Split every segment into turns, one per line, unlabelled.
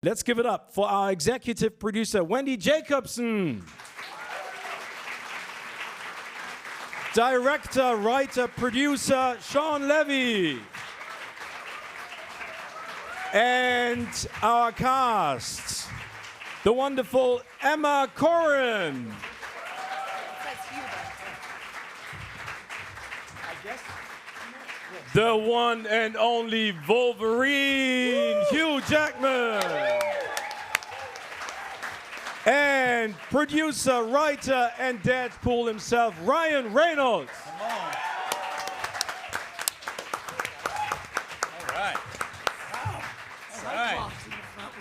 Let's give it up for our executive producer, Wendy Jacobson. Director, writer, producer, Shawn Levy. And our cast, the wonderful Emma Corrin. The one and only Wolverine, Hugh Jackman. And producer, writer, and Deadpool himself, Reynolds.
Come on. All right. Wow. All right.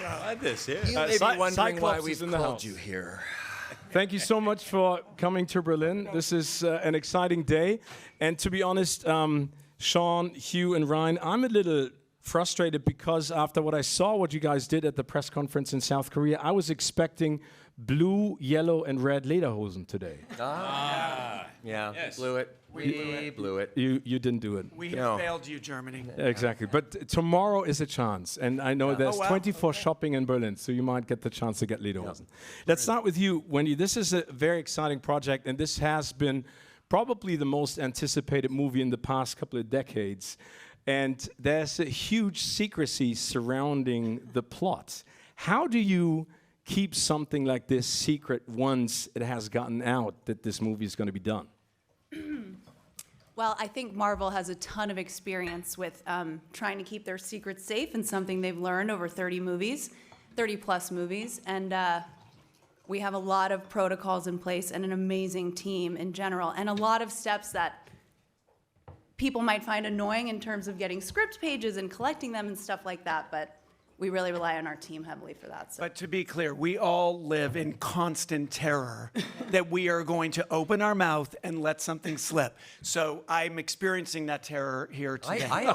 I like this, yeah.
You may be wondering why we've
in the
called
house.
you here.
Thank you so much for coming to Berlin. This is an exciting day. And to be honest, Shawn, Hugh, and Ryan, I'm a little frustrated because after what I saw what you guys did at the press conference in South Korea, I was expecting blue, yellow, and red lederhosen today.
Yeah,
Yes.
blew it. We blew it.
You didn't do it.
We have failed you, Germany.
Exactly. But tomorrow is a chance. And I know there's 24 shopping in Berlin, so you might get the chance to get lederhosen. Let's start with you, Wendy. This is a very exciting project, and this has been probably the most anticipated movie in the past couple of decades. And there's a huge secrecy surrounding the plot. How do you keep something like this secret once it has gotten out that this movie is going to be done?
Well, I think Marvel has a ton of experience with trying to keep their secrets safe, and something they've learned over 30 plus movies. And we have a lot of protocols in place and an amazing team in general, and a lot of steps that people might find annoying in terms of getting script pages and collecting them and stuff like that, but we really rely on our team heavily for that. So.
But to be clear, we all live in constant terror that we are going to open our mouth and let something slip. So I'm experiencing that terror here today.
I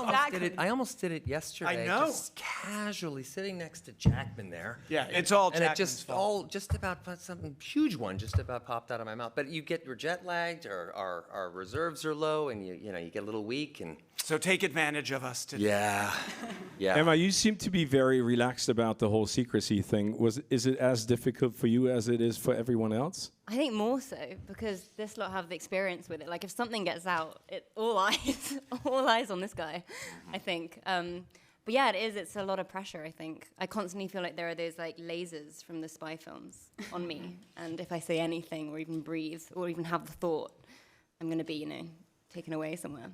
almost did it yesterday.
I know.
Just casually sitting next to Jackman there.
Yeah, it's all
And it
Jackman's fault.
just about something huge one just about popped out of my mouth. But you're jet lagged, or our reserves are low, and you get a little weak, and
So take advantage of us today.
yeah.
Emma, you seem to be very relaxed about the whole secrecy thing. Is it as difficult for you as it is for everyone else?
I think more so, because this lot have the experience with it. Like, if something gets out, all eyes on this guy, I think. But yeah, it's a lot of pressure, I think. I constantly feel like there are those like lasers from the spy films on me. And if I say anything or even breathe or even have the thought, I'm going to be, taken away somewhere.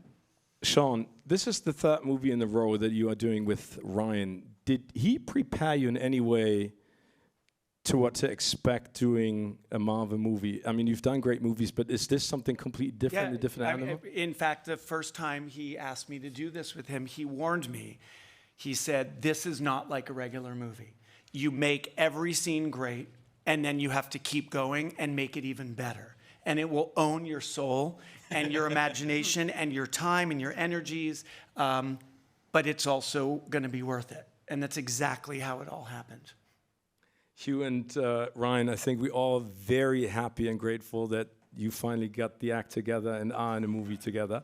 Shawn, this is the third movie in a row that you are doing with Ryan. Did he prepare you in any way to what to expect doing a Marvel movie? I mean, you've done great movies, but is this something completely different, a different animal?
In fact, the first time he asked me to do this with him, he warned me. He said, this is not like a regular movie. You make every scene great, and then you have to keep going and make it even better. And it will own your soul and your imagination and your time and your energies, but it's also going to be worth it. And that's exactly how it all happened.
Hugh and Ryan, I think we're all very happy and grateful that you finally got the act together and are in a movie together.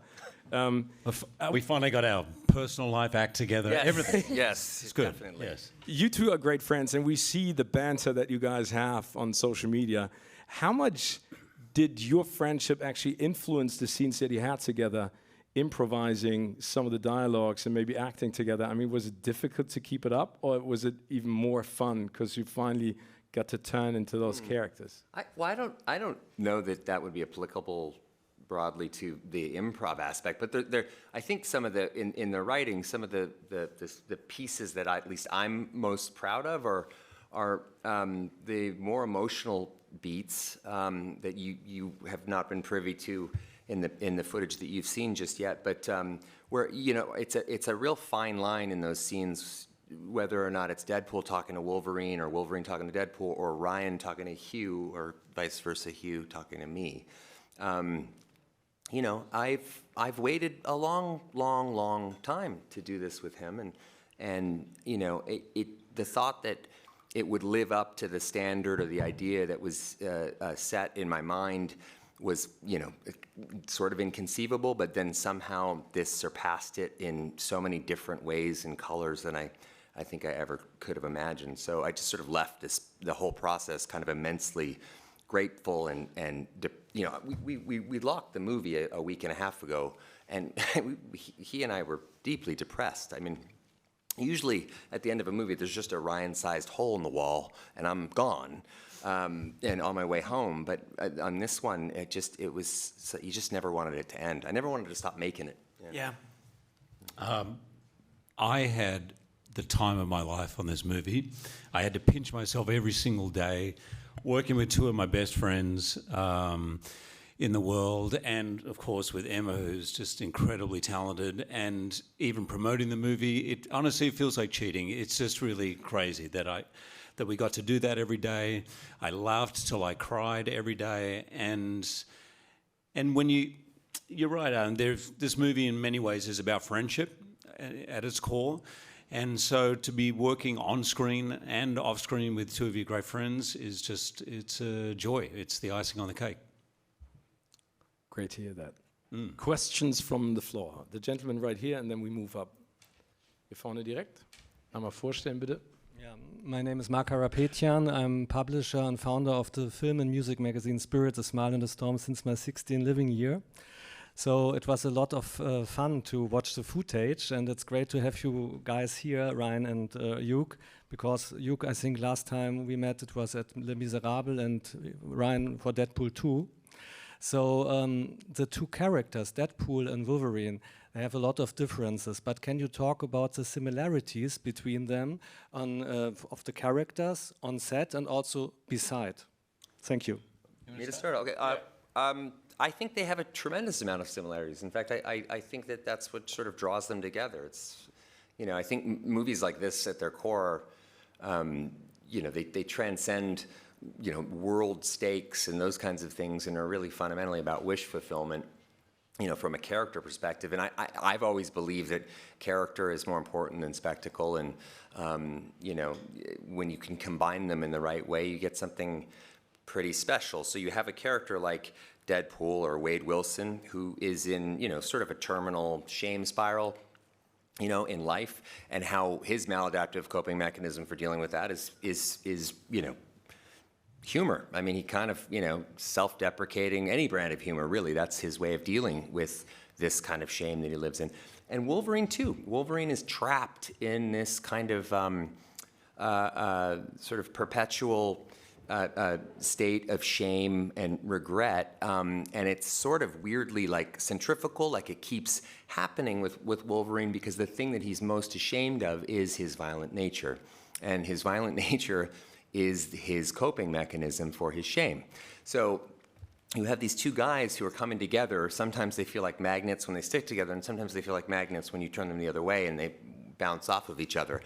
We finally got our personal life act together,
Yes.
everything.
Yes,
It's good.
definitely.
Yes.
You two are great friends, and we see the banter that you guys have on social media. How much did your friendship actually influence the scenes that you had together, improvising some of the dialogues and maybe acting together? I mean, was it difficult to keep it up, or was it even more fun because you finally got to turn into those characters?
I don't know that would be applicable broadly to the improv aspect, but I think some of the in the writing, some of the pieces that at least I'm most proud of are the more emotional beats that you have not been privy to in the footage that you've seen just yet, but where it's a real fine line in those scenes, whether or not it's Deadpool talking to Wolverine or Wolverine talking to Deadpool or Ryan talking to Hugh or vice versa, Hugh talking to me. I've waited a long time to do this with him, and the thought that it would live up to the standard or the idea that was set in my mind was, sort of inconceivable, but then somehow this surpassed it in so many different ways and colors than I think I ever could have imagined. So I just sort of left the whole process kind of immensely grateful and you know, we locked the movie a week and a half ago, and he and I were deeply depressed. I mean, usually at the end of a movie, there's just a Ryan-sized hole in the wall, and I'm gone, and on my way home. But on this one, it was, you just never wanted it to end. I never wanted to stop making it.
Yeah.
I had the time of my life on this movie. I had to pinch myself every single day, working with two of my best friends in the world, and of course with Emma, who's just incredibly talented, and even promoting the movie. It honestly feels like cheating. It's just really crazy that we got to do that every day. I laughed till I cried every day, and when you're right, Alan, this movie in many ways is about friendship at its core. And so to be working on screen and off screen with two of your great friends is just, it's a joy. It's the icing on the cake.
Great to hear that. Questions from the floor. The gentleman right here, and then we move up. Hier vorne direkt. Einmal vorstellen, bitte.
Yeah, my name is Mark Harapetian. I'm publisher and founder of the film and music magazine Spirit, A Smile in the Storm since my 16th living year. So it was a lot of fun to watch the footage, and it's great to have you guys here, Ryan and Hugh, because Hugh, I think last time we met it was at Les Miserables, and Ryan for Deadpool 2. So the two characters, Deadpool and Wolverine, they have a lot of differences, but can you talk about the similarities between them of the characters on set and also beside? Thank you.
Me to start? Okay. I think they have a tremendous amount of similarities. In fact, I think that that's what sort of draws them together. It's, you know, I think movies like this at their core, you know, they transcend, you know, world stakes and those kinds of things, and are really fundamentally about wish fulfillment, you know, from a character perspective. And I've always believed that character is more important than spectacle, and, you know, when you can combine them in the right way, you get something pretty special. So you have a character like Deadpool or Wade Wilson, who is in, you know, sort of a terminal shame spiral, you know, in life, and how his maladaptive coping mechanism for dealing with that is you know, humor. I mean, he kind of, you know, self-deprecating, any brand of humor, really. That's his way of dealing with this kind of shame that he lives in. And Wolverine, too. Wolverine is trapped in this kind of sort of perpetual state of shame and regret, and it's sort of weirdly like centrifugal, like it keeps happening with Wolverine, because the thing that he's most ashamed of is his violent nature, and his violent nature is his coping mechanism for his shame. So you have these two guys who are coming together. Sometimes they feel like magnets when they stick together, and sometimes they feel like magnets when you turn them the other way and they bounce off of each other.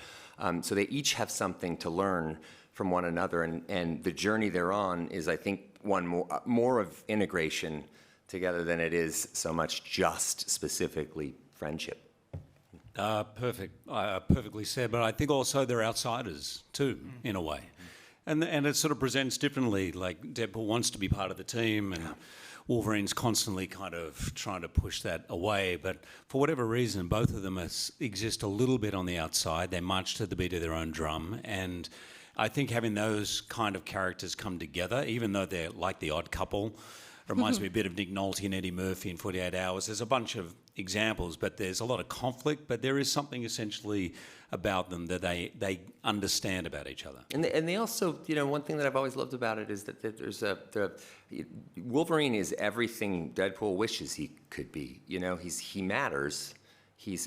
So they each have something to learn from one another, and the journey they're on is, I think, one more of integration together than it is so much just specifically friendship.
Perfectly said, but I think also they're outsiders too, in a way. And it sort of presents differently, like Deadpool wants to be part of the team, and Wolverine's constantly kind of trying to push that away, but for whatever reason, both of them exist a little bit on the outside. They march to the beat of their own drum, and I think having those kind of characters come together, even though they're like the odd couple, reminds me a bit of Nick Nolte and Eddie Murphy in 48 Hours. There's a bunch of examples, but there's a lot of conflict, but there is something essentially about them that they understand about each other.
And they also, you know, one thing that I've always loved about it is that there's Wolverine is everything Deadpool wishes he could be. You know, he matters. He's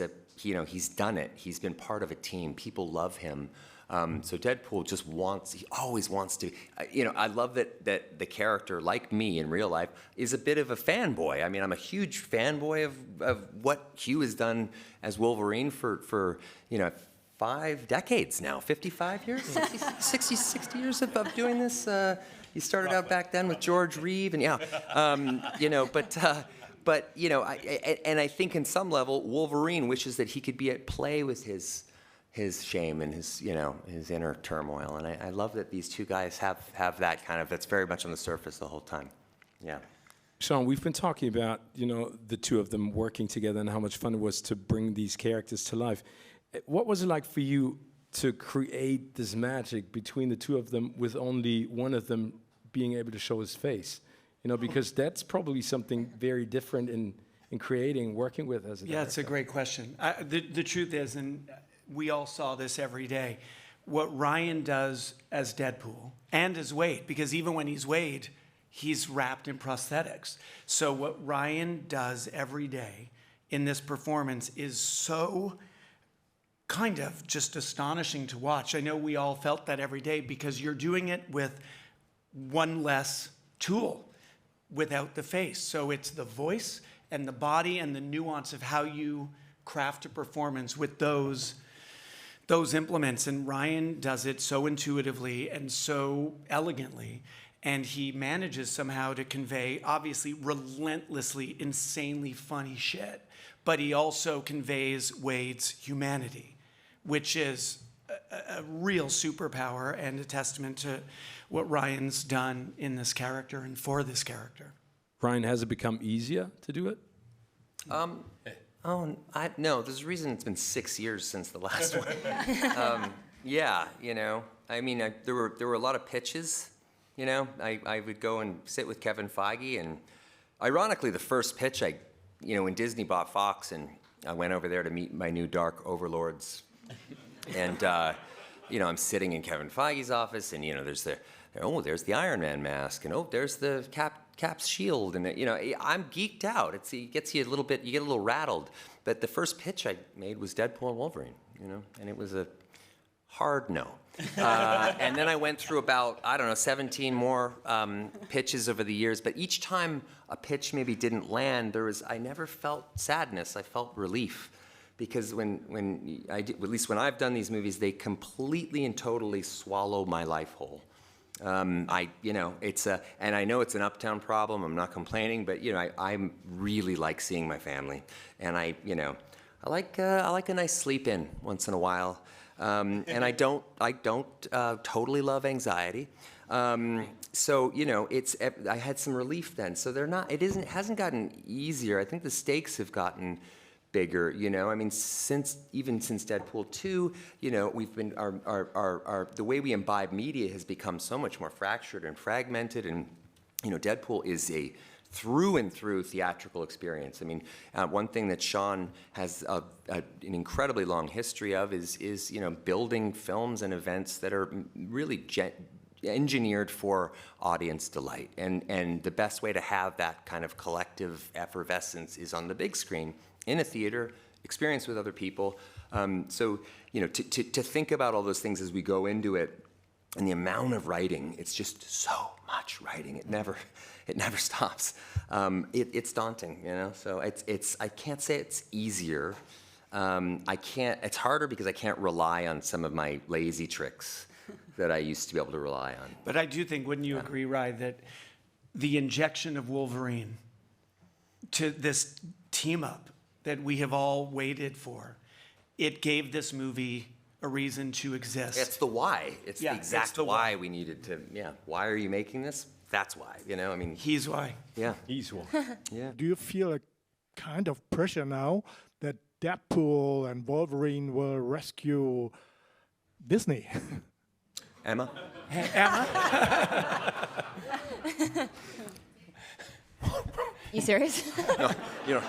done it. He's been part of a team. People love him. So Deadpool just he always wants to, you know, I love that the character, like me in real life, is a bit of a fanboy. I mean, I'm a huge fanboy of what Hugh has done as Wolverine for you know, 5 decades now, 55 years, 60 years of doing this. He started out back then with George Reeve, and you know, but you know, I think in some level, Wolverine wishes that he could be at play with his shame and his, you know, his inner turmoil. And I love that these two guys have that kind of, that's very much on the surface the whole time. Yeah.
Shawn, we've been talking about, you know, the two of them working together and how much fun it was to bring these characters to life. What was it like for you to create this magic between the two of them with only one of them being able to show his face? You know, because that's probably something very different in creating, working with as a director.
It's a great question. The truth is, and we all saw this every day, what Ryan does as Deadpool and as Wade, because even when he's Wade, he's wrapped in prosthetics. So what Ryan does every day in this performance is so kind of just astonishing to watch. I know we all felt that every day because you're doing it with one less tool without the face. So it's the voice and the body and the nuance of how you craft a performance with those implements. And Ryan does it so intuitively and so elegantly. And he manages somehow to convey, obviously, relentlessly, insanely funny shit. But he also conveys Wade's humanity, which is a real superpower and a testament to what Ryan's done in this character and for this character.
Ryan, has it become easier to do it?
No, there's a reason it's been 6 years since the last one. Yeah, you know, I mean, there were a lot of pitches. You know, I would go and sit with Kevin Feige, and ironically, the first pitch when Disney bought Fox, and I went over there to meet my new dark overlords, and I'm sitting in Kevin Feige's office, and there's there's the Iron Man mask, and there's the Cap's shield, and I'm geeked out. It gets you a little bit, you get a little rattled. But the first pitch I made was Deadpool and Wolverine, and it was a hard no. And then I went through about, 17 more pitches over the years. But each time a pitch maybe didn't land, I never felt sadness. I felt relief. Because when at least when I've done these movies, they completely and totally swallow my life whole. And I know it's an uptown problem. I'm not complaining, but I really like seeing my family, and I like a nice sleep in once in a while. And I don't totally love anxiety. So I had some relief then. So it hasn't gotten easier. I think the stakes have gotten bigger, I mean, since Deadpool 2, we've been, the way we imbibe media has become so much more fractured and fragmented, and, Deadpool is a through and through theatrical experience. I mean, one thing that Shawn has an incredibly long history of is building films and events that are really engineered for audience delight. And the best way to have that kind of collective effervescence is on the big screen, in a theater, experience with other people. So, to think about all those things as we go into it, and the amount of writing, it's just so much writing. It never stops. It's daunting, So I can't say it's easier. It's harder because I can't rely on some of my lazy tricks that I used to be able to rely on.
But I do think, wouldn't you agree, Ryan, that the injection of Wolverine to this team up that we have all waited for, it gave this movie a reason to exist.
It's the why. It's the exact why we needed to, Why are you making this? That's why, I mean.
He's why.
Yeah.
He's why.
Yeah.
Do you feel a kind of pressure now that Deadpool and Wolverine will rescue Disney?
Emma?
You serious?
No,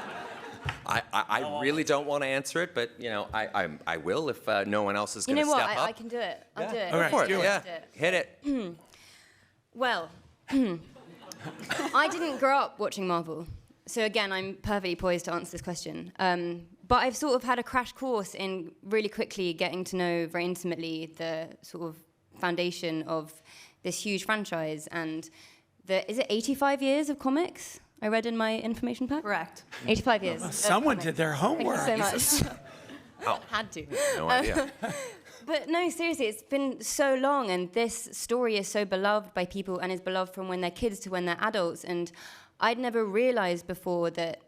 I really don't want to answer it, but I will if no one else is going to step up.
I can do it. I'll do it.
All right, do it.
Yeah, hit it.
Well, I didn't grow up watching Marvel, so again, I'm perfectly poised to answer this question. But I've sort of had a crash course in really quickly getting to know very intimately the sort of foundation of this huge franchise, and is it 85 years of comics? I read in my information pack.
Correct.
85 years.
Someone did their homework.
Thank you so much. Had to.
No idea.
But no, seriously, it's been so long, and this story is so beloved by people and is beloved from when they're kids to when they're adults. And I'd never realized before that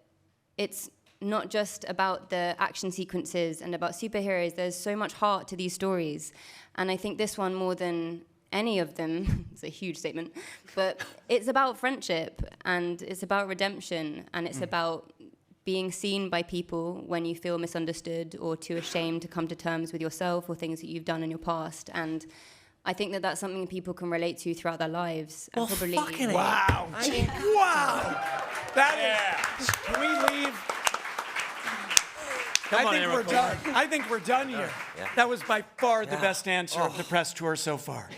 it's not just about the action sequences and about superheroes. There's so much heart to these stories. And I think this one, more than any of them, it's a huge statement, but it's about friendship, and it's about redemption, and it's about being seen by people when you feel misunderstood or too ashamed to come to terms with yourself or things that you've done in your past. And I think that that's something people can relate to throughout their lives. And
Well,
probably,
fucking wow. Wow. That is, can we leave?
Come on,
I think
Emma
we're
Corrin.
done. I think we're done here. That was by far the best answer of the press tour so far.